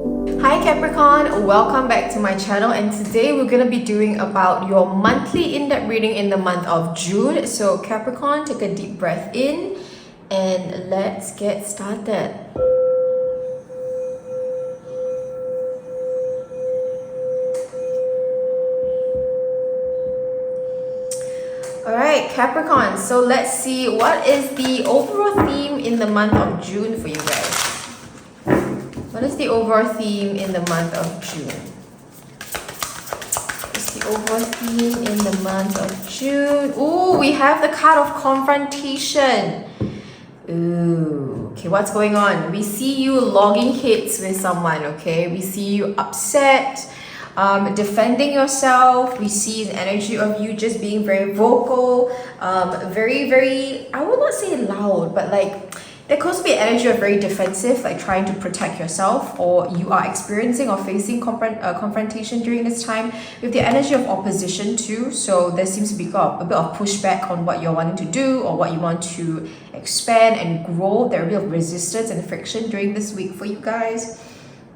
Hi Capricorn, welcome back to my channel, and today we're going to be doing about your monthly in-depth reading in the month of June. So Capricorn, take a deep breath in and let's get started. Alright Capricorn, so let's see what is the overall theme in the month of June for you guys. What is the overall theme in the month of June? What is the overall theme in the month of June? Ooh, we have the card of confrontation. Ooh, okay, what's going on? We see you logging hits with someone, okay? We see you upset, defending yourself. We see the energy of you just being very vocal, very, I would not say loud, but like, there could also be an energy of very defensive, like trying to protect yourself, or you are experiencing or facing confrontation during this time with the energy of opposition too. So there seems to be a bit of pushback on what you're wanting to do or what you want to expand and grow. There will be a bit of resistance and friction during this week for you guys.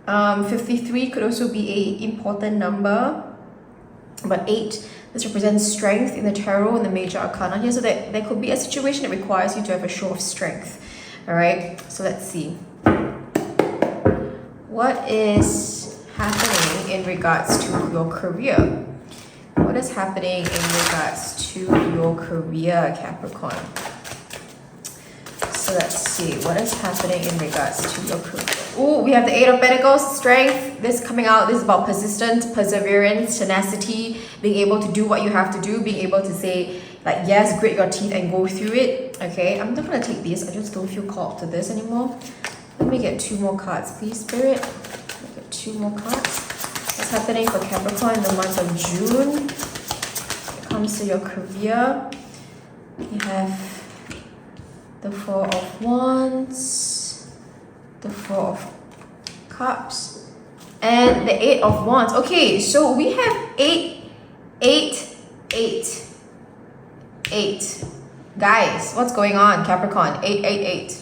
53 could also be an important number, but 8, this represents strength in the tarot and the major arcana here. So that there could be a situation that requires you to have a show of strength. All right, so let's see. What is happening in regards to your career? What is happening in regards to your career, Capricorn? So let's see. What is happening in regards to your career? Oh, we have the 8 of Pentacles, strength. This coming out, this is about persistence, perseverance, tenacity, being able to do what you have to do, being able to say, like, yes, grit your teeth and go through it. Okay, I'm not gonna take this. I just don't feel called to this anymore. Let me get 2 more cards, please, Spirit. Let me get 2 more cards. What's happening for Capricorn in the month of June? When it comes to your career, you have the 4 of Wands, the 4 of Cups, and the 8 of Wands. Okay, so we have 8, 8, 8. 8. Guys, what's going on, Capricorn? 8, 8, 8.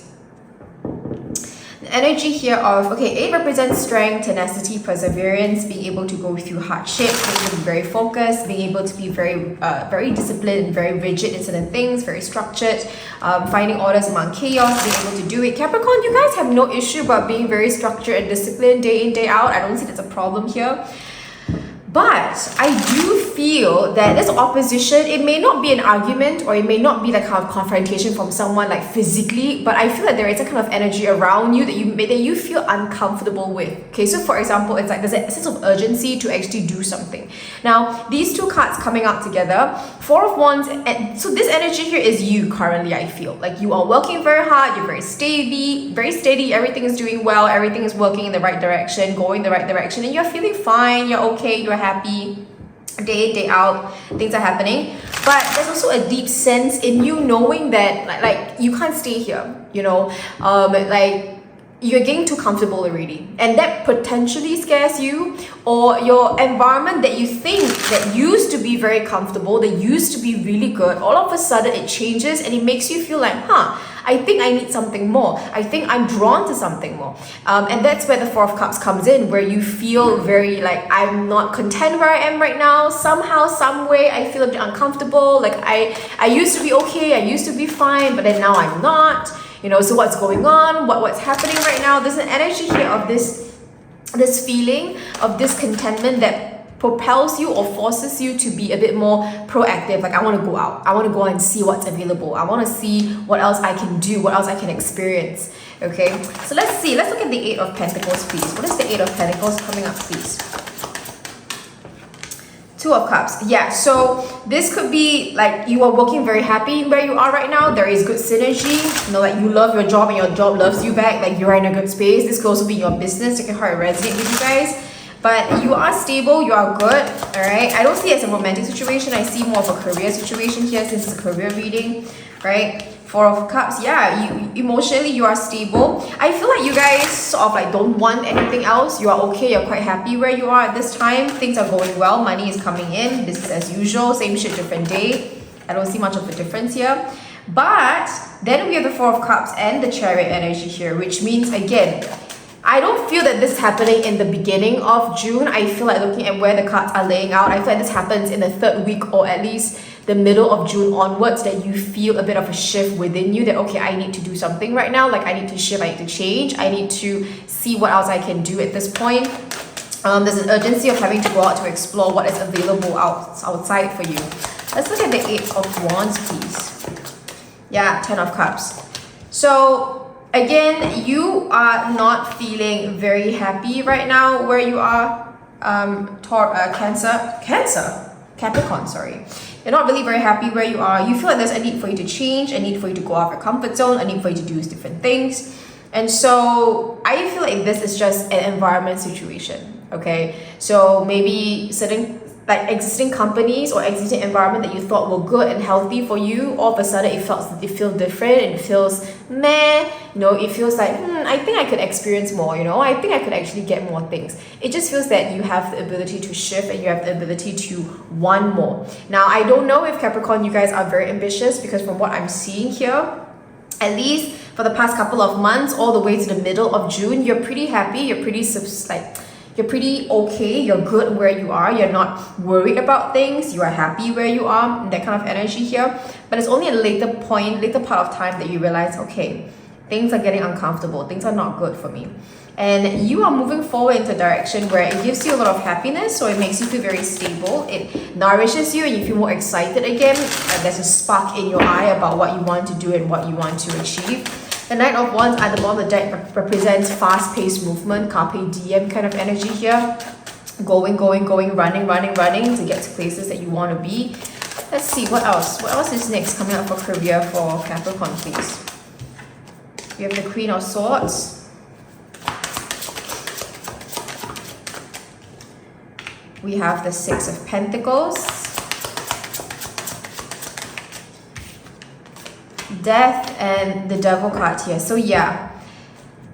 The energy here of, okay, 8 represents strength, tenacity, perseverance, being able to go through hardship, being able to be very focused, being able to be very disciplined, very rigid in certain things, very structured, finding orders among chaos, being able to do it. Capricorn, you guys have no issue about being very structured and disciplined day in, day out. I don't see that's a problem here. But I do feel that this opposition, it may not be an argument or it may not be like kind of confrontation from someone like physically, but I feel that there is a kind of energy around you that you feel uncomfortable with. Okay, so for example, it's like there's a sense of urgency to actually do something. Now, these 2 cards coming out together, 4 of Wands, and so this energy here is you currently. I feel like you are working very hard, you're very steady, everything is doing well, everything is working in the right direction, going the right direction, and you're feeling fine, you're okay, you're happy, day in, day out, things are happening. But there's also a deep sense in you knowing that like you can't stay here, you know, like you're getting too comfortable already, and that potentially scares you, or your environment that you think that used to be very comfortable, that used to be really good, all of a sudden it changes and it makes you feel like, I think I need something more. I think I'm drawn to something more. And that's where the 4 of Cups comes in, where you feel very like, I'm not content where I am right now. Somehow, some way, I feel a bit uncomfortable. Like I used to be okay, I used to be fine, but then now I'm not. You know, so what's going on? What's happening right now? There's an energy here of this feeling of discontentment that propels you or forces you to be a bit more proactive. Like, I want to go out, I want to go and see what's available, I want to see what else I can do, what else I can experience. Okay, so let's see, let's look at the 8 of Pentacles, please. What is the 8 of Pentacles coming up, please? 2 of Cups. Yeah, so this could be like you are working very happy where you are right now. There is good synergy, you know, like you love your job and your job loves you back, like you're in a good space. This could also be your business. It can hard resonate with you guys. But you are stable, you are good, all right? I don't see it as a romantic situation. I see more of a career situation here, since it's a career reading, right? 4 of Cups, yeah, you emotionally, you are stable. I feel like you guys sort of like don't want anything else. You are okay, you're quite happy where you are at this time. Things are going well, money is coming in, business as usual, same shit, different day. I don't see much of a difference here. But then we have the 4 of Cups and the Chariot energy here, which means, again, I don't feel that this is happening in the beginning of June. I feel like looking at where the cards are laying out, I feel like this happens in the third week or at least the middle of June onwards, that you feel a bit of a shift within you that, okay, I need to do something right now. Like I need to shift, I need to change, I need to see what else I can do at this point. There's an urgency of having to go out to explore what is available outside for you. Let's look at the 8 of Wands, please. Yeah, 10 of Cups. So again, you are not feeling very happy right now where you are. Capricorn, sorry. You're not really very happy where you are. You feel like there's a need for you to change, a need for you to go out of your comfort zone, a need for you to do different things. And so I feel like this is just an environment situation, okay? So maybe certain like existing companies or existing environment that you thought were good and healthy for you, all of a sudden it feels different, it feels meh, you know, it feels like I think I could experience more, you know, I think I could actually get more things. It just feels that you have the ability to shift and you have the ability to want more. Now I don't know if Capricorn, you guys are very ambitious, because from what I'm seeing here, at least for the past couple of months all the way to the middle of June, you're pretty happy, you're pretty okay, you're good where you are, you're not worried about things, you are happy where you are, that kind of energy here. But it's only a later part of time that you realize, okay, things are getting uncomfortable, things are not good for me. And you are moving forward into a direction where it gives you a lot of happiness, so it makes you feel very stable, it nourishes you and you feel more excited again. There's a spark in your eye about what you want to do and what you want to achieve. The Knight of Wands at the bottom of the deck represents fast-paced movement, carpe diem kind of energy here. Going, running to get to places that you want to be. Let's see, what else? What else is next coming up for career for Capricorn, please? We have the Queen of Swords. We have the Six of Pentacles. Death and the Devil card here. So yeah,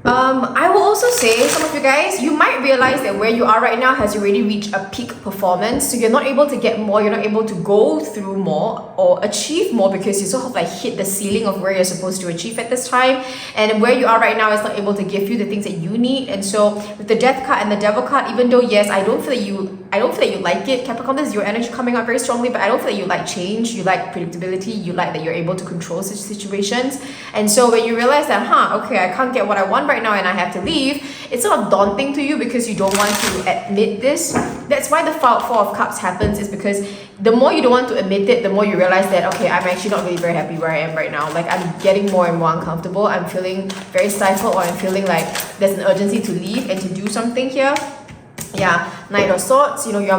I will also say, some of you guys, you might realize that where you are right now has already reached a peak performance, so you're not able to get more, you're not able to go through more or achieve more, because you sort of like hit the ceiling of where you're supposed to achieve at this time, and where you are right now is not able to give you the things that you need. And so with the Death card and the Devil card, even though yes, I don't feel that you like it, Capricorn, this is your energy coming out very strongly, but I don't feel that you like change, you like predictability, you like that you're able to control such situations. And so when you realize that, okay, I can't get what I want right now and I have to leave, it's sort of daunting to you because you don't want to admit this. That's why the Four of Cups happens, is because the more you don't want to admit it, the more you realize that, okay, I'm actually not really very happy where I am right now. Like, I'm getting more and more uncomfortable, I'm feeling very stifled, or I'm feeling like there's an urgency to leave and to do something here. Yeah, Knight of Swords, you know, you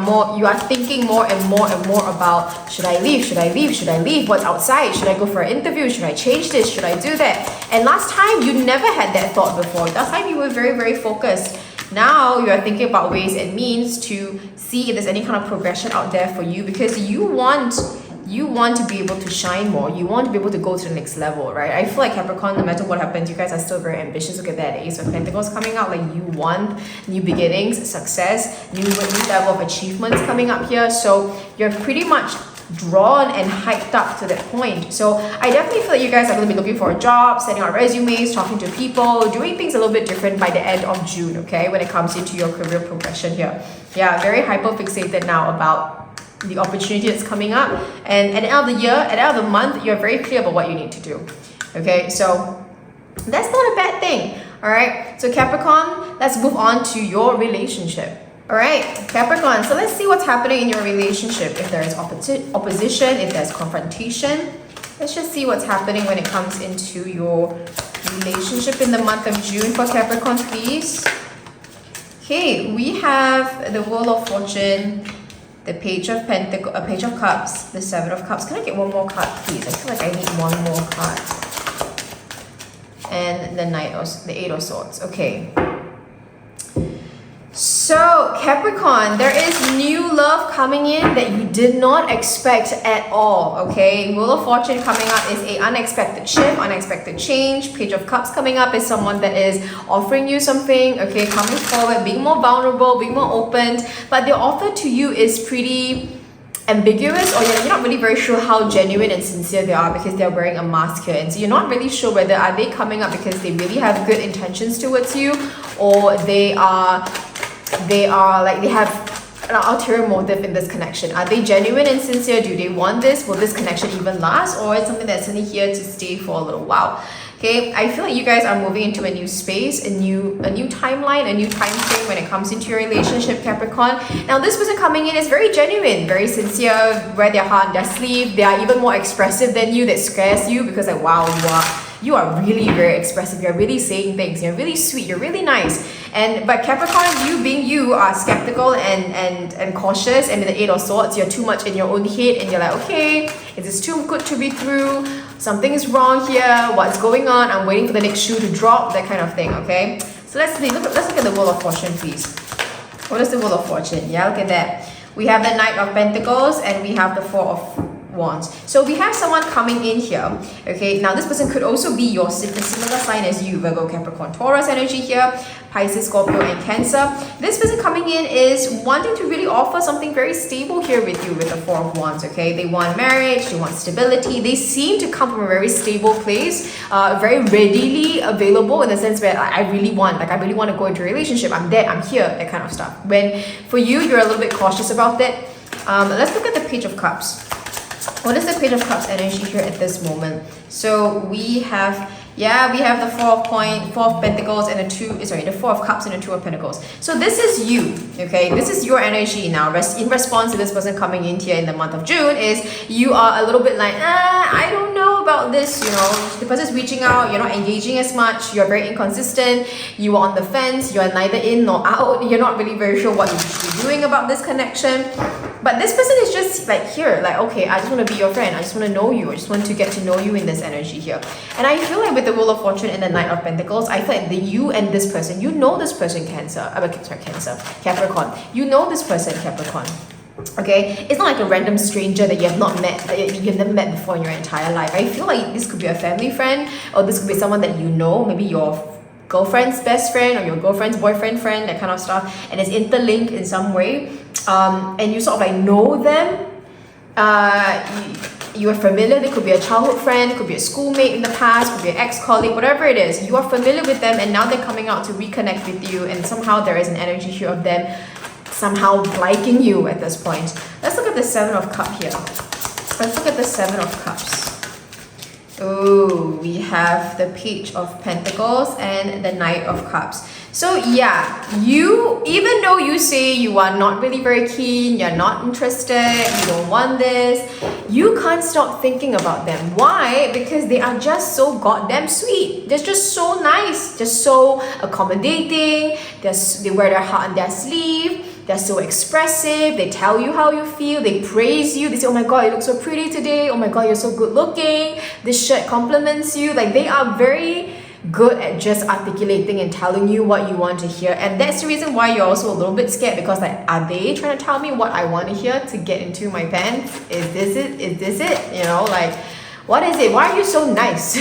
are thinking more and more about, should I leave, what's outside, should I go for an interview, should I change this, should I do that? And last time you never had that thought before. Last time you were very focused. Now you are thinking about ways and means to see if there's any kind of progression out there for you, because you want to be able to shine more, you want to be able to go to the next level, right? I feel like Capricorn, no matter what happens, you guys are still very ambitious. Look at that Ace of Pentacles coming out, like you want new beginnings, success, new level of achievements coming up here. So you're pretty much drawn and hyped up to that point. So I definitely feel like you guys are going to be looking for a job, sending out resumes, talking to people, doing things a little bit different by the end of June, okay, when it comes into your career progression here. Yeah, very hyper fixated now about the opportunity that's coming up, and at the end of the year, at the end of the month, you're very clear about what you need to do. Okay, so that's not a bad thing. All right, so Capricorn, let's move on to your relationship. All right, Capricorn, so let's see what's happening in your relationship. If there is opposition, if there's confrontation, let's just see what's happening when it comes into your relationship in the month of June for Capricorn, please. Okay, we have the Wheel of Fortune, the Page of Cups, the Seven of Cups. Can I get one more card, please? I feel like I need one more card. And the Eight of Swords. Okay. So Capricorn, there is new love coming in that you did not expect at all, okay? Wheel of Fortune coming up is an unexpected shift, unexpected change. Page of Cups coming up is someone that is offering you something, okay? Coming forward, being more vulnerable, being more open. But the offer to you is pretty ambiguous, or you're not really very sure how genuine and sincere they are because they're wearing a mask here, and so you're not really sure whether are they coming up because they really have good intentions towards you, or they are like they have an ulterior motive in this connection. Are they genuine and sincere? Do they want this? Will this connection even last, or it's something that's only here to stay for a little while? Okay, I feel like you guys are moving into a new space, a new timeline, a new time frame when it comes into your relationship, Capricorn. Now, this person coming in is very genuine, very sincere, wear their heart on their sleeve. They are even more expressive than you. That scares you because like, wow, you are really very expressive. You're really saying things. You're really sweet. You're really nice. But Capricorn, you being you, are skeptical and cautious. And with the 8 of Swords, you're too much in your own head, and you're like, okay, is this too good to be true? Something is wrong here. What's going on? I'm waiting for the next shoe to drop. That kind of thing. Okay. So let's look at the Wheel of Fortune, please. What is the Wheel of Fortune? Yeah, look at that. We have the Knight of Pentacles and we have the 4 of Wands. So we have someone coming in here. Okay, now this person could also be your similar sign as you, Virgo, Capricorn, Taurus energy here, Pisces, Scorpio, and Cancer. This person coming in is wanting to really offer something very stable here with you with the 4 of Wands. Okay, they want marriage, they want stability. They seem to come from a very stable place, very readily available in the sense where I really want to go into a relationship. I'm there, I'm here, that kind of stuff. When for you, you're a little bit cautious about that. Let's look at the Page of Cups. What is the Page of Cups energy here at this moment? So we have the 4 of Pentacles and the 4 of Cups and the 2 of Pentacles. So this is you, okay? This is your energy now. In response to this person coming in here in the month of June, is you are a little bit like, I don't know about this, you know. The person's reaching out, you're not engaging as much, you're very inconsistent, you are on the fence, you're neither in nor out, you're not really very sure what you should be doing about this connection. But this person is just like here, like, okay, I just want to be your friend. I just want to know you. I just want to get to know you in this energy here. And I feel like with the Wheel of Fortune and the Knight of Pentacles, I feel like you and this person, you know this person, Capricorn. You know this person, Capricorn. Okay, it's not like a random stranger that you have not met, that you've never met before in your entire life. I feel like this could be a family friend, or this could be someone that you know, maybe your girlfriend's best friend or your girlfriend's boyfriend friend, that kind of stuff, and it's interlinked in some way, and you sort of like know them. You are familiar. They could be a childhood friend, it could be a schoolmate in the past, could be an ex-colleague, whatever it is. You are familiar with them, and now they're coming out to reconnect with you, and somehow there is an energy here of them somehow liking you at this point. Let's look at the 7 of Cups here. Let's look at the 7 of Cups. Oh, we have the Page of Pentacles and the Knight of Cups. So yeah, you, even though you say you are not really very keen, you're not interested, you don't want this, you can't stop thinking about them. Why? Because they are just so goddamn sweet. They're just so nice, just so accommodating. They wear their heart on their sleeve. They're so expressive. They tell you how you feel. They praise you. They say, oh my god, you look so pretty today. Oh my god, you're so good looking. This shirt compliments you. Like, they are very good at just articulating and telling you what you want to hear. And that's the reason why you're also a little bit scared, because like, are they trying to tell me what I want to hear to get into my pants? Is this it? Is this it? You know, like, what is it? Why are you so nice?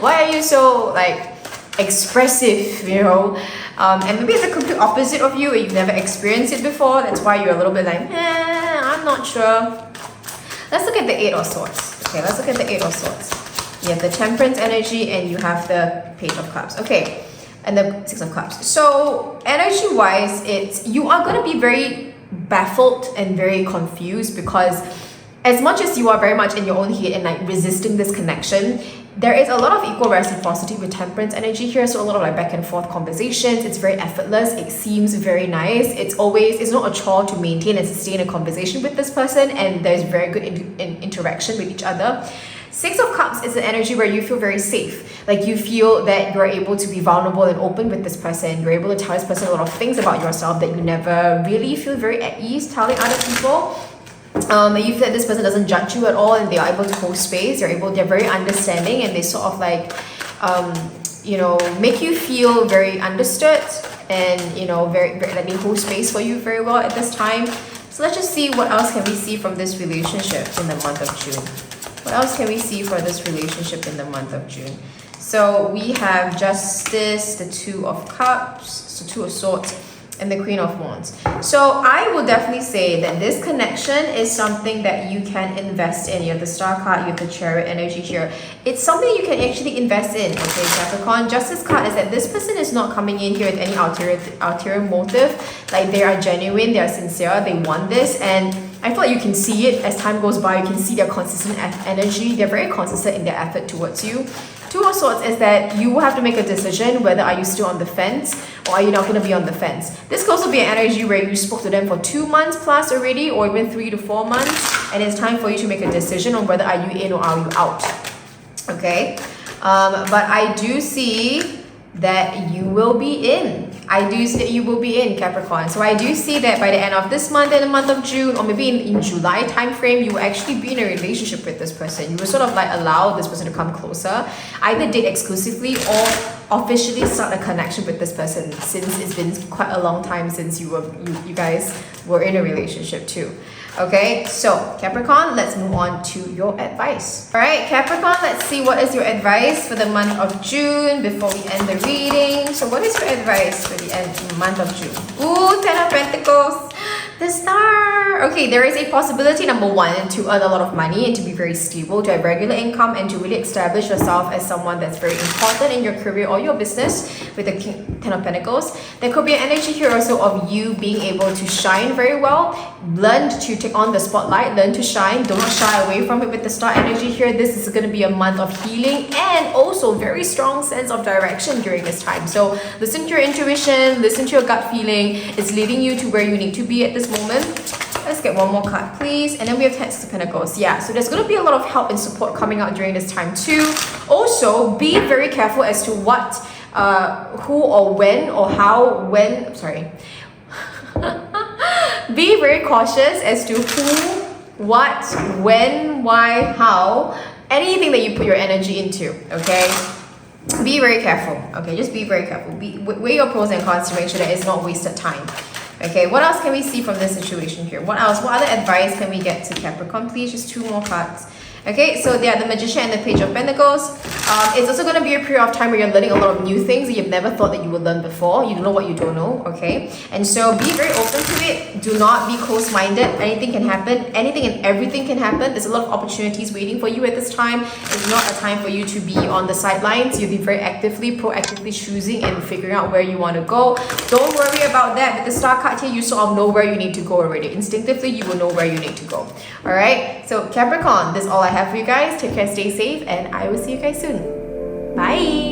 Why are you so like expressive, you know? And maybe it's the complete opposite of you. You've never experienced it before. That's why you're a little bit like, I'm not sure. Let's look at the 8 of Swords. Okay, let's look at the 8 of Swords. You have the Temperance energy and you have the Page of Cups. Okay, and the 6 of Cups. So energy-wise, you are going to be very baffled and very confused, because as much as you are very much in your own head and like resisting this connection, there is a lot of equal reciprocity with Temperance energy here. So a lot of like back and forth conversations. It's very effortless. It seems very nice. It's not a chore to maintain and sustain a conversation with this person, and there's very good interaction with each other. 6 of Cups is an energy where you feel very safe. Like, you feel that you're able to be vulnerable and open with this person. You're able to tell this person a lot of things about yourself that you never really feel very at ease telling other people. You feel that this person doesn't judge you at all, and they are able to hold space. They're very understanding, and they sort of like, make you feel very understood, and very like they hold space for you very well at this time. So let's just see what else can we see from this relationship in the month of June. What else can we see for this relationship in the month of June? So we have Justice, the 2 of Cups, so 2 of Swords, and the Queen of Wands. So I will definitely say that this connection is something that you can invest in. You have the Star card, you have the Chariot energy here. It's something you can actually invest in, okay, Capricorn. Justice card is that this person is not coming in here with any ulterior motive. Like, they are genuine, they are sincere, they want this, and I feel like you can see it as time goes by. You can see their consistent energy. They're very consistent in their effort towards you. Two of Swords is that you will have to make a decision whether are you still on the fence or are you not going to be on the fence. This could also be an energy where you spoke to them for 2 months plus already, or even 3 to 4 months, and it's time for you to make a decision on whether are you in or are you out. Okay, but I do see that you will be in. I do see that you will be in, Capricorn. So I do see that by the end of this month, in the month of June, or maybe in July time frame, you will actually be in a relationship with this person. You will sort of like allow this person to come closer, either date exclusively or officially start a connection with this person, since it's been quite a long time since you guys were in a relationship too. Okay, so Capricorn, let's move on to your advice. All right, Capricorn, let's see what is your advice for the month of June before we end the reading. So what is your advice for the month of June? Ooh, Ten of Pentacles, the Star. Okay, there is a possibility, number one, to earn a lot of money and to be very stable, to have regular income, and to really establish yourself as someone that's very important in your career or your business with the Ten of Pentacles. There could be an energy here also of you being able to shine very well, learn to take on the spotlight, learn to shine, do not shy away from it with the Star energy here. This is going to be a month of healing and also very strong sense of direction during this time. So listen to your intuition, listen to your gut feeling. It's leading you to where you need to be at this moment. Let's get one more card, please. And then we have Ten of Pentacles. Yeah, so there's going to be a lot of help and support coming out during this time too. Also, be very careful as to what, who or when or how, when, sorry. Be very cautious as to who, what, when, why, how, anything that you put your energy into, okay? Be very careful, okay? Just be very careful. Weigh your pros and cons to make sure that it's not wasted time. Okay, what else can we see from this situation here? What else? What other advice can we get to Capricorn? Please, just 2 more cards. Okay, so yeah, the Magician and the Page of Pentacles. It's also going to be a period of time where you're learning a lot of new things that you've never thought that you would learn before. You don't know what you don't know, okay? And so be very open to it. Do not be close-minded. Anything can happen. Anything and everything can happen. There's a lot of opportunities waiting for you at this time. It's not a time for you to be on the sidelines. You'll be very proactively choosing and figuring out where you want to go. Don't worry about that. With the Star card here, you sort of know where you need to go already. Instinctively, you will know where you need to go. All right? So Capricorn, this is all I have for you guys. Take care, stay safe, and I will see you guys soon. Bye!